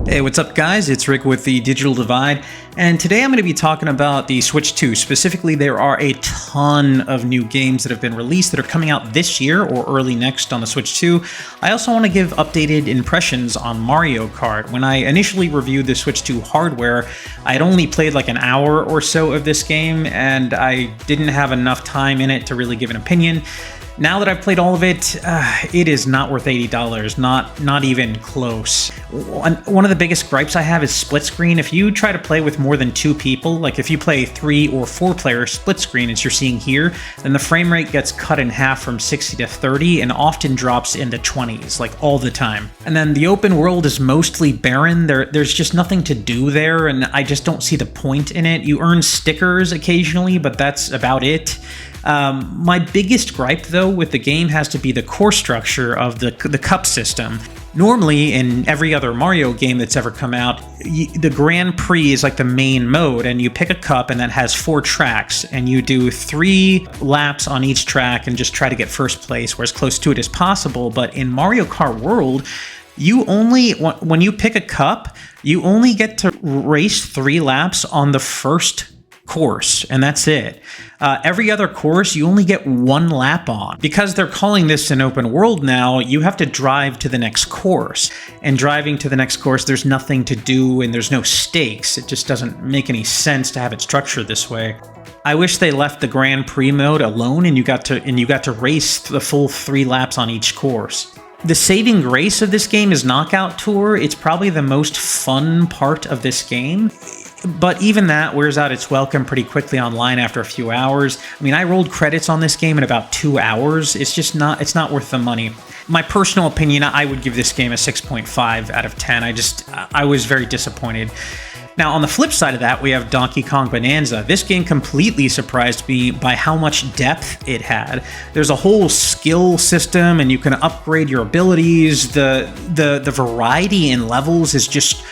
Hey, what's up guys? It's Rick with the Digital Divide, and today I'm going to be talking about the Switch 2. Specifically, there are a ton of new games that have been released that are coming out this year or early next on the Switch 2. I also want to give updated impressions on Mario Kart. When I initially reviewed the Switch 2 hardware, I had only played like an hour or so of this game, and I didn't have enough time in it to really give an opinion. Now that I've played all of it, it is not worth $80, not even close. One of the biggest gripes I have is split screen. If you try to play with more than 2 people, like if you play 3 or 4 player split screen as you're seeing here, then the frame rate gets cut in half from 60 to 30 and often drops into 20s, like all the time. And then the open world is mostly barren. There's just nothing to do there, and I just don't see the point in it. You earn stickers occasionally, but that's about it. My biggest gripe, though, with the game has to be the core structure of the cup system. Normally, in every other Mario game that's ever come out, the Grand Prix is like the main mode, and you pick a cup and that has 4 tracks, and you do 3 laps on each track and just try to get first place or as close to it as possible. But in Mario Kart World, when you pick a cup, you only get to race 3 laps on the first course, and that's it. Every other course you only get 1 lap on. Because they're calling this an open world now, you have to drive to the next course, and driving to the next course, there's nothing to do and there's no stakes. It just doesn't make any sense to have it structured this way. I wish they left the Grand Prix mode alone and you got to race the full 3 laps on each course. The saving grace of this game is Knockout Tour. It's probably the most fun part of this game. But even that wears out its welcome pretty quickly online after a few hours. I mean, I rolled credits on this game in about 2 hours. It's not worth the money. My personal opinion, I would give this game a 6.5 out of 10. I was very disappointed. Now, on the flip side of that, we have Donkey Kong Bonanza. This game completely surprised me by how much depth it had. There's a whole skill system, and you can upgrade your abilities. The variety in levels is just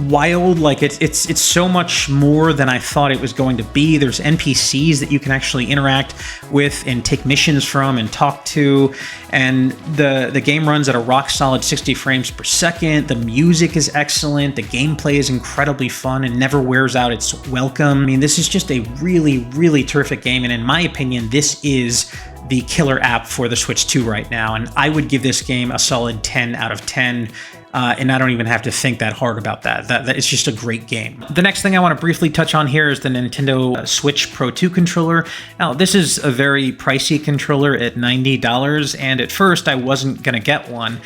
wild. Like it's so much more than I thought it was going to be. There's NPCs that you can actually interact with and take missions from and talk to, and the game runs at a rock solid 60 frames per second. The music is excellent. The gameplay is incredibly fun and never wears out its welcome. I mean, this is just a really, really terrific game, and in my opinion, this is the killer app for the Switch 2 right now, and I would give this game a solid 10 out of 10. And I don't even have to think that hard about that. It's just a great game. The next thing I want to briefly touch on here is the Nintendo Switch Pro 2 controller. Now, this is a very pricey controller at $90, and at first I wasn't going to get one.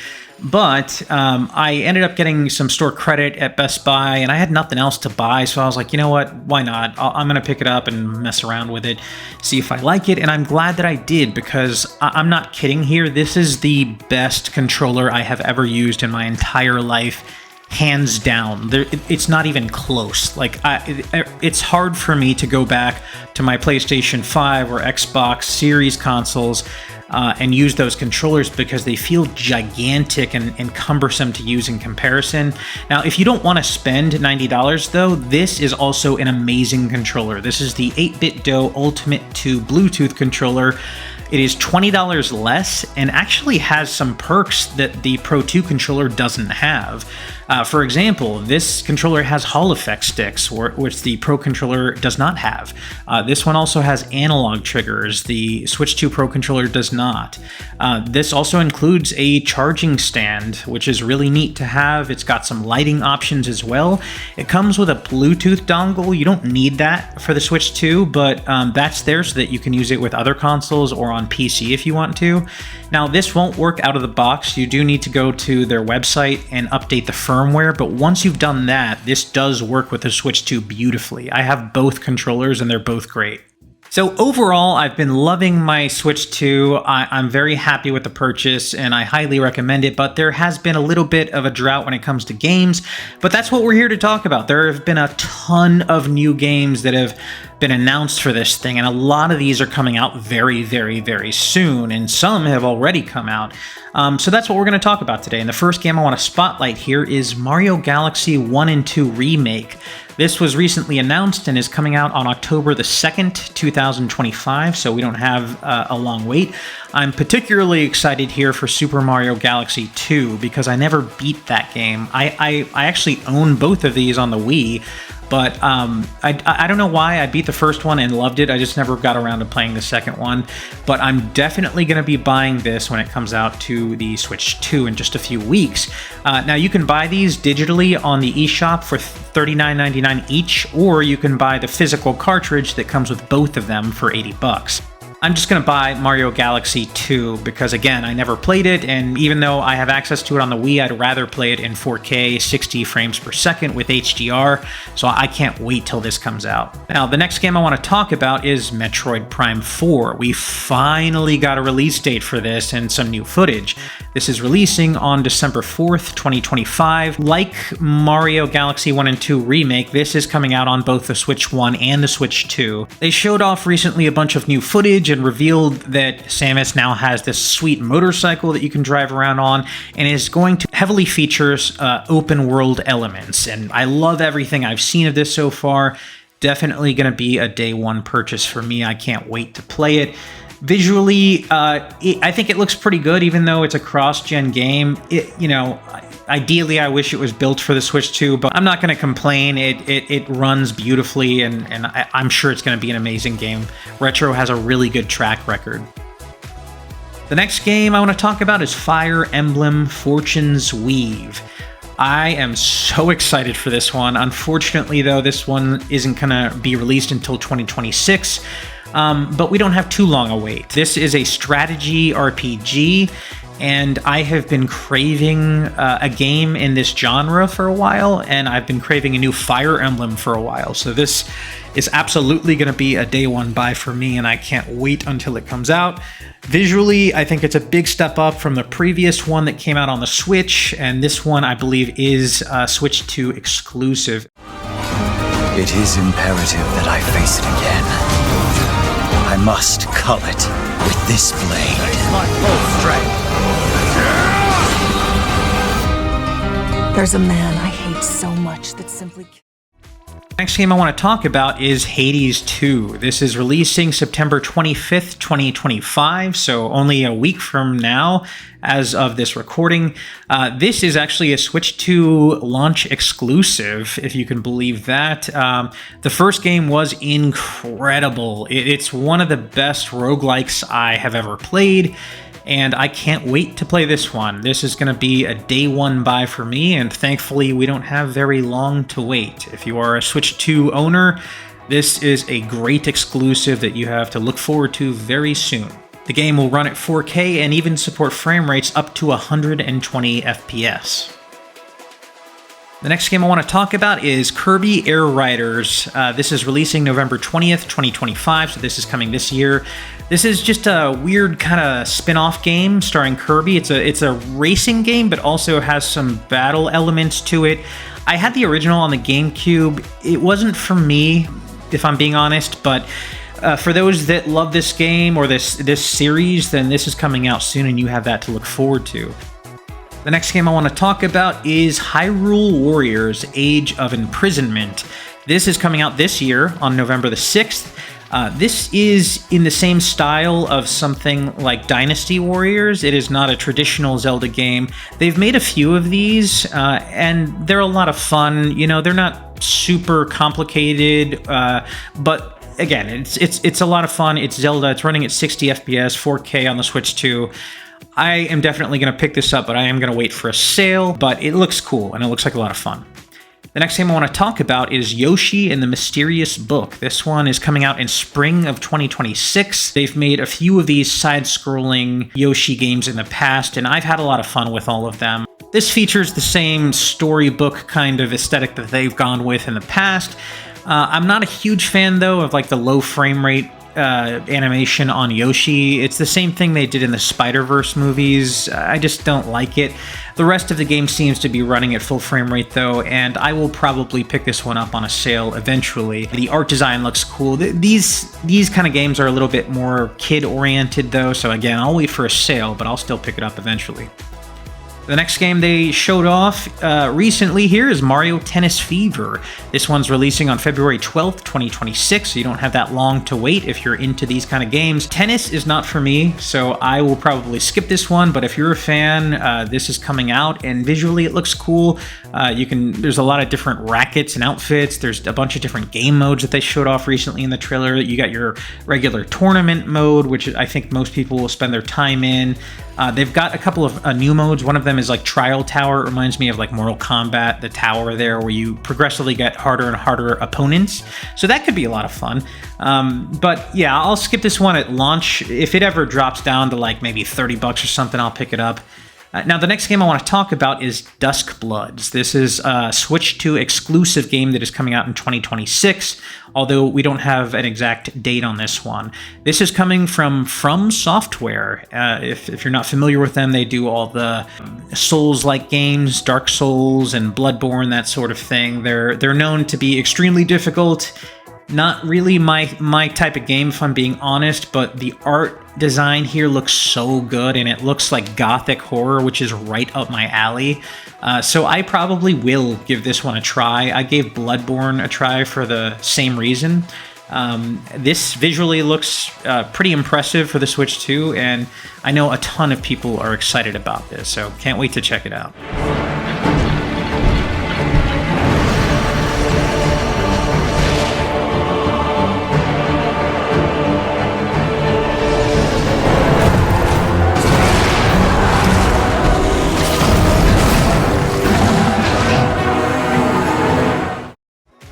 But I ended up getting some store credit at Best Buy, and I had nothing else to buy, so I was like, you know what, why not? I'm going to pick it up and mess around with it, see if I like it, and I'm glad that I did, because I'm not kidding here. This is the best controller I have ever used in my entire life, hands down. It's not even close. Like, it's hard for me to go back to my PlayStation 5 or Xbox Series consoles and use those controllers because they feel gigantic and cumbersome to use in comparison. Now, if you don't want to spend $90 though, this is also an amazing controller. This is the 8BitDo Ultimate 2 Bluetooth controller. It is $20 less and actually has some perks that the Pro 2 controller doesn't have. For example, this controller has Hall effect sticks, which the Pro controller does not have. This one also has analog triggers. The Switch 2 Pro controller does not. This also includes a charging stand, which is really neat to have. It's got some lighting options as well. It comes with a Bluetooth dongle. You don't need that for the Switch 2, but that's there so that you can use it with other consoles or on PC if you want to. Now, this won't work out of the box. You do need to go to their website and update the firmware, but once you've done that, this does work with the Switch 2 beautifully. I have both controllers and they're both great. So overall, I've been loving my Switch 2. I'm very happy with the purchase and I highly recommend it, but there has been a little bit of a drought when it comes to games, but that's what we're here to talk about. There have been a ton of new games that have been announced for this thing, and a lot of these are coming out very, very, very soon, and some have already come out. So that's what we're going to talk about today. And the first game I want to spotlight here is Mario Galaxy 1 and 2 Remake. This was recently announced and is coming out on October the 2nd, 2025, so we don't have a long wait. I'm particularly excited here for Super Mario Galaxy 2 because I never beat that game. I actually own both of these on the Wii, but I don't know why. I beat the first one and loved it. I just never got around to playing the second one. But I'm definitely going to be buying this when it comes out to the Switch 2 in just a few weeks. Now, you can buy these digitally on the eShop for $39.99 each, or you can buy the physical cartridge that comes with both of them for $80. I'm just going to buy Mario Galaxy 2 because, again, I never played it, and even though I have access to it on the Wii, I'd rather play it in 4K, 60 frames per second with HDR, so I can't wait till this comes out. Now, the next game I want to talk about is Metroid Prime 4. We finally got a release date for this and some new footage. This is releasing on December 4th, 2025. Like Mario Galaxy 1 and 2 Remake, this is coming out on both the Switch 1 and the Switch 2. They showed off recently a bunch of new footage and revealed that Samus now has this sweet motorcycle that you can drive around on and is going to heavily feature open world elements. And I love everything I've seen of this so far. Definitely going to be a day one purchase for me. I can't wait to play it. Visually, I think it looks pretty good, even though it's a cross-gen game. Ideally, I wish it was built for the Switch 2, but I'm not going to complain. It runs beautifully, and I'm sure it's going to be an amazing game. Retro has a really good track record. The next game I want to talk about is Fire Emblem Fortune's Weave. I am so excited for this one. Unfortunately, though, this one isn't going to be released until 2026. But we don't have too long a wait. This is a strategy RPG, and I have been craving a game in this genre for a while, and I've been craving a new Fire Emblem for a while. So this is absolutely going to be a day one buy for me, and I can't wait until it comes out. Visually, I think it's a big step up from the previous one that came out on the Switch, and this one, I believe, is Switch 2 exclusive. It is imperative that I face it again. I must cull it with this blade. Face my full strength. There's a man I hate so much that simply... Next game I want to talk about is Hades 2. This is releasing September 25th, 2025, so only a week from now as of this recording. This is actually a Switch 2 launch exclusive, if you can believe that. The first game was incredible. It's one of the best roguelikes I have ever played, and I can't wait to play this one. This is going to be a day one buy for me, and thankfully we don't have very long to wait. If you are a Switch 2 owner, this is a great exclusive that you have to look forward to very soon. The game will run at 4K and even support frame rates up to 120 FPS. The next game I want to talk about is Kirby Air Riders. This is releasing November 20th, 2025, so this is coming this year. This is just a weird kind of spin-off game starring Kirby. It's a racing game, but also has some battle elements to it. I had the original on the GameCube. It wasn't for me, if I'm being honest, but for those that love this game or this series, then this is coming out soon and you have that to look forward to. The next game I want to talk about is Hyrule Warriors: Age of Imprisonment. This is coming out this year on November the 6th. This is in the same style of something like Dynasty Warriors. It is not a traditional Zelda game. They've made a few of these, and they're a lot of fun. You know, they're not super complicated, but again, it's a lot of fun. It's Zelda. It's running at 60 FPS, 4K on the Switch 2. I am definitely going to pick this up, but I am going to wait for a sale. But it looks cool, and it looks like a lot of fun. The next game I want to talk about is Yoshi and the Mysterious Book. This one is coming out in spring of 2026. They've made a few of these side-scrolling Yoshi games in the past, and I've had a lot of fun with all of them. This features the same storybook kind of aesthetic that they've gone with in the past. I'm not a huge fan, though, of like the low frame rate animation on Yoshi. It's the same thing they did in the Spider-Verse movies. I just don't like it. The rest of the game seems to be running at full frame rate though, and I will probably pick this one up on a sale eventually. The art design looks cool. These kind of games are a little bit more kid-oriented though, so again, I'll wait for a sale, but I'll still pick it up eventually. The next game they showed off recently here is Mario Tennis Fever. This one's releasing on February 12th, 2026, so you don't have that long to wait if you're into these kind of games. Tennis is not for me, so I will probably skip this one, but if you're a fan, this is coming out, and visually it looks cool. There's a lot of different rackets and outfits. There's a bunch of different game modes that they showed off recently in the trailer. You got your regular tournament mode, which I think most people will spend their time in. They've got a couple of new modes. One of them is like Trial Tower. It reminds me of like Mortal Kombat, the tower there, where you progressively get harder and harder opponents. So that could be a lot of fun. But yeah, I'll skip this one at launch. If it ever drops down to like maybe $30 or something, I'll pick it up. Now, the next game I want to talk about is Dusk Bloods. This is a Switch 2 exclusive game that is coming out in 2026, although we don't have an exact date on this one. This is coming from Software. If you're not familiar with them, they do all the Souls-like games, Dark Souls and Bloodborne, that sort of thing. They're known to be extremely difficult. Not really my type of game, if I'm being honest, but the art design here looks so good, and it looks like gothic horror, which is right up my alley. So I probably will give this one a try. I gave Bloodborne a try for the same reason. This visually looks pretty impressive for the Switch 2, and I know a ton of people are excited about this, so can't wait to check it out.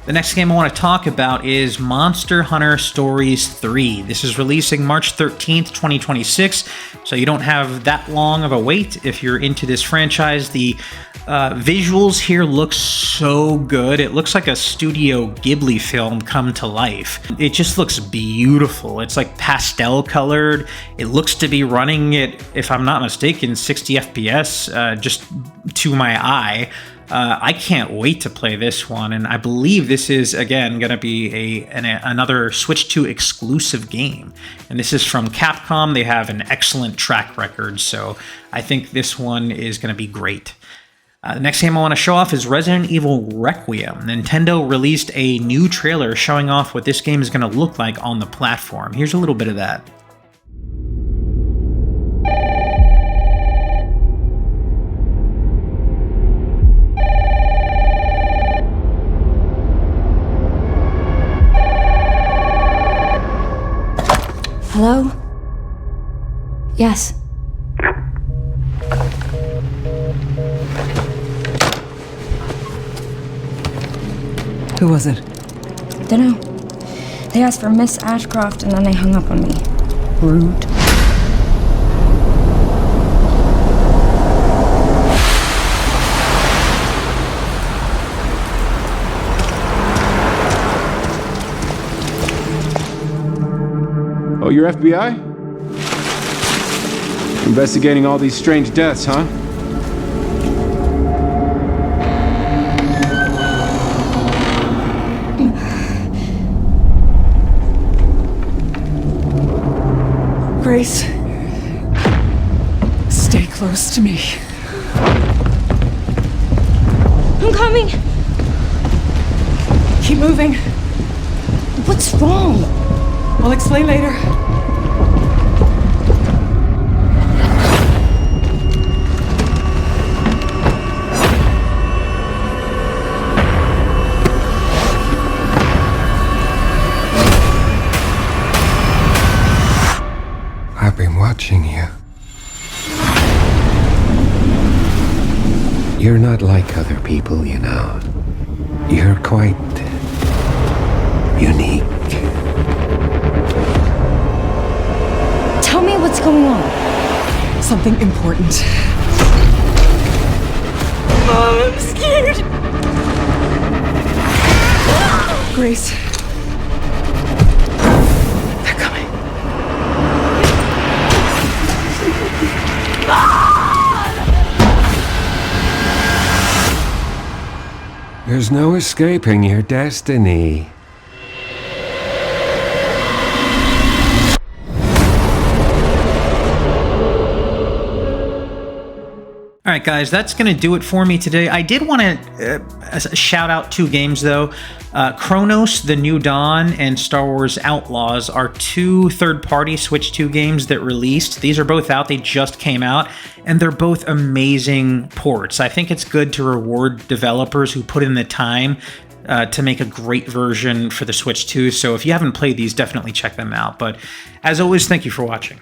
The next game I want to talk about is Monster Hunter Stories 3. This is releasing March 13th, 2026, so you don't have that long of a wait if you're into this franchise. The visuals here look so good. It looks like a Studio Ghibli film come to life. It just looks beautiful. It's like pastel colored. It looks to be running at, if I'm not mistaken, 60 FPS just to my eye. I can't wait to play this one, and I believe this is, again, going to be another Switch 2 exclusive game. And this is from Capcom. They have an excellent track record, so I think this one is going to be great. The next game I want to show off is Resident Evil Requiem. Nintendo released a new trailer showing off what this game is going to look like on the platform. Here's a little bit of that. Hello? Yes. Who was it? Dunno. They asked for Miss Ashcroft and then they hung up on me. Rude. Oh, you're FBI? Investigating all these strange deaths, huh? Grace, stay close to me. I'm coming! Keep moving. What's wrong? I'll explain later. I've been watching you. You're not like other people, you know. You're quite unique. Tell me what's going on. Something important. Mom, I'm scared. Grace. They're coming. There's no escaping your destiny. All right, guys, that's going to do it for me today. I did want to shout out 2 games, though. Chronos: The New Dawn and Star Wars Outlaws are 2 third-party Switch 2 games that released. These are both out. They just came out, and they're both amazing ports. I think it's good to reward developers who put in the time to make a great version for the Switch 2. So if you haven't played these, definitely check them out. But as always, thank you for watching.